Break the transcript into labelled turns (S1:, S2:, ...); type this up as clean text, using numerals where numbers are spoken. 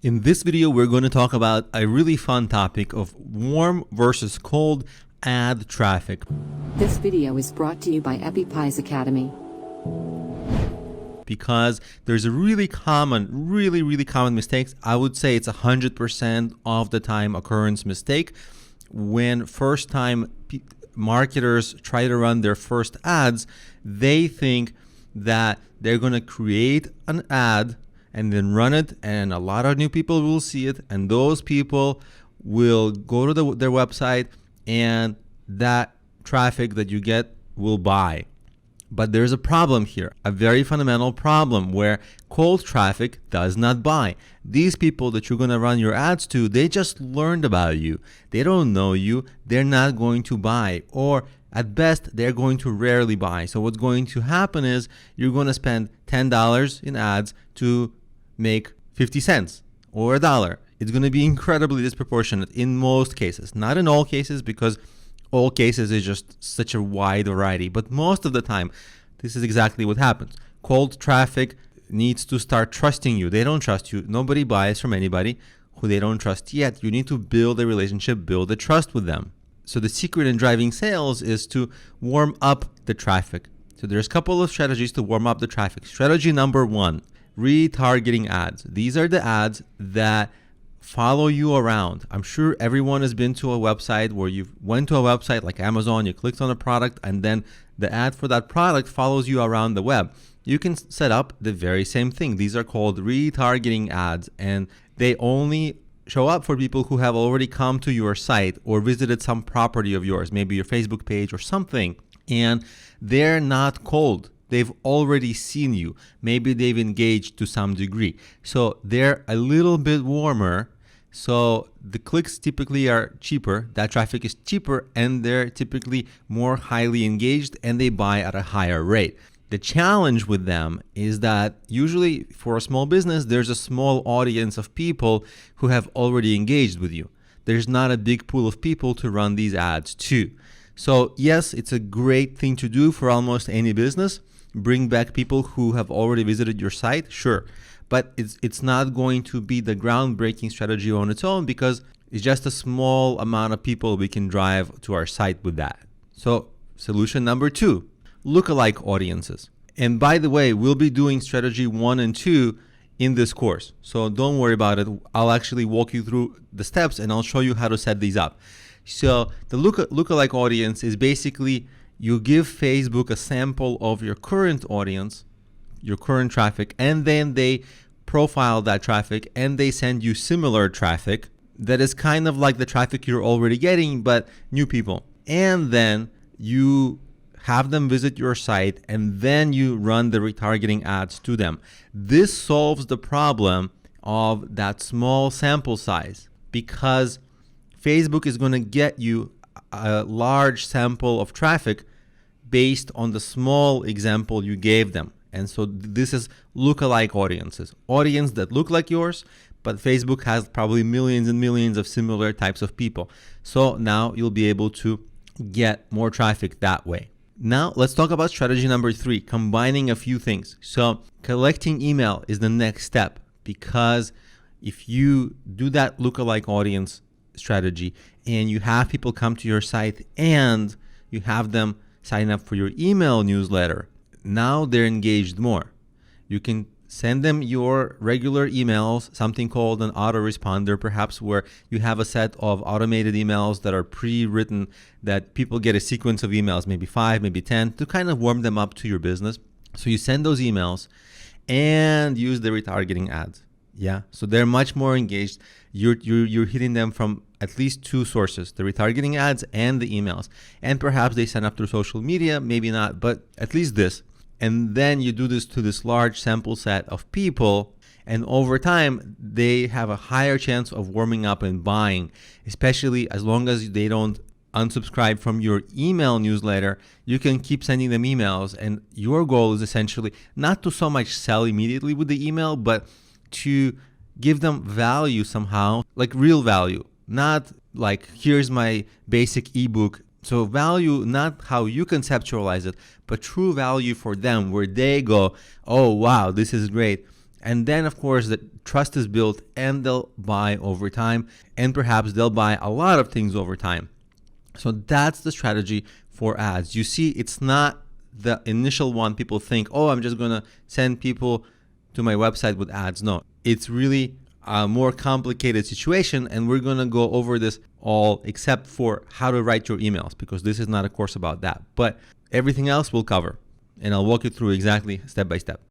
S1: In this video, we're going to talk about a really fun topic of warm versus cold ad traffic.
S2: This video is brought to you by EpiPie's Academy.
S1: Because there's a really common mistakes. I would say it's 100% of the time occurrence mistake when first time marketers try to run their first ads. They think that they're going to create an ad and then run it, and a lot of new people will see it, and those people will go to their website, and that traffic that you get will buy. But there's a problem here, a very fundamental problem, where cold traffic does not buy. These people that you're going to run your ads to, they just learned about you. They don't know you. They're not going to buy, or at best, they're going to rarely buy. So what's going to happen is you're going to spend $10 in ads to make 50 cents or $1. It's going to be incredibly disproportionate in most cases. Not in all cases, because all cases is just such a wide variety. But most of the time, this is exactly what happens. Cold traffic needs to start trusting you. They don't trust you. Nobody buys from anybody who they don't trust yet. You need to build a relationship, build a trust with them. So the secret in driving sales is to warm up the traffic. So there's a couple of strategies to warm up the traffic. Strategy number 1, retargeting ads. These are the ads that follow you around. I'm sure everyone has been to a website where you went to a website like Amazon, you clicked on a product, and then the ad for that product follows you around the web. You can set up the very same thing. These are called retargeting ads, and they only show up for people who have already come to your site or visited some property of yours, maybe your Facebook page or something, and they're not cold. They've already seen you. Maybe they've engaged to some degree. So they're a little bit warmer. So the clicks typically are cheaper. That traffic is cheaper, and they're typically more highly engaged, and they buy at a higher rate. The challenge with them is that usually for a small business, there's a small audience of people who have already engaged with you. There's not a big pool of people to run these ads to. So yes, it's a great thing to do for almost any business. Bring back people who have already visited your site, sure. But it's not going to be the groundbreaking strategy on its own, because it's just a small amount of people we can drive to our site with that. So solution number 2, lookalike audiences. And by the way, we'll be doing strategy 1 and 2 in this course. So don't worry about it. I'll actually walk you through the steps, and I'll show you how to set these up. So the lookalike audience is basically you give Facebook a sample of your current audience, your current traffic, and then they profile that traffic and they send you similar traffic that is kind of like the traffic you're already getting, but new people. And then you have them visit your site, and then you run the retargeting ads to them. This solves the problem of that small sample size, because Facebook is going to get you a large sample of traffic based on the small example you gave them. And so this is lookalike audiences, audience that look like yours, but Facebook has probably millions and millions of similar types of people. So now you'll be able to get more traffic that way. Now let's talk about strategy number 3, combining a few things. So collecting email is the next step, because if you do that lookalike audience strategy and you have people come to your site and you have them sign up for your email newsletter, now they're engaged more. You can send them your regular emails, something called an autoresponder, perhaps, where you have a set of automated emails that are pre-written, that people get a sequence of emails, maybe 5, maybe 10, to kind of warm them up to your business. So you send those emails and use the retargeting ads. Yeah, so they're much more engaged. You're hitting them from at least 2 sources, the retargeting ads and the emails. And perhaps they sign up through social media, maybe not, but at least this. And then you do this to this large sample set of people, and over time, they have a higher chance of warming up and buying, especially as long as they don't unsubscribe from your email newsletter. You can keep sending them emails, and your goal is essentially not to so much sell immediately with the email, but to give them value somehow, like real value, not like here's my basic ebook. So value, not how you conceptualize it, but true value for them, where they go, oh wow, this is great. And then, of course, the trust is built and they'll buy over time, and perhaps they'll buy a lot of things over time. So that's the strategy for ads. You see, it's not the initial one. People think, oh, I'm just going to send people to my website with ads. No, it's really a more complicated situation, and we're going to go over this all except for how to write your emails, because this is not a course about that. But everything else we'll cover, and I'll walk you through exactly step by step.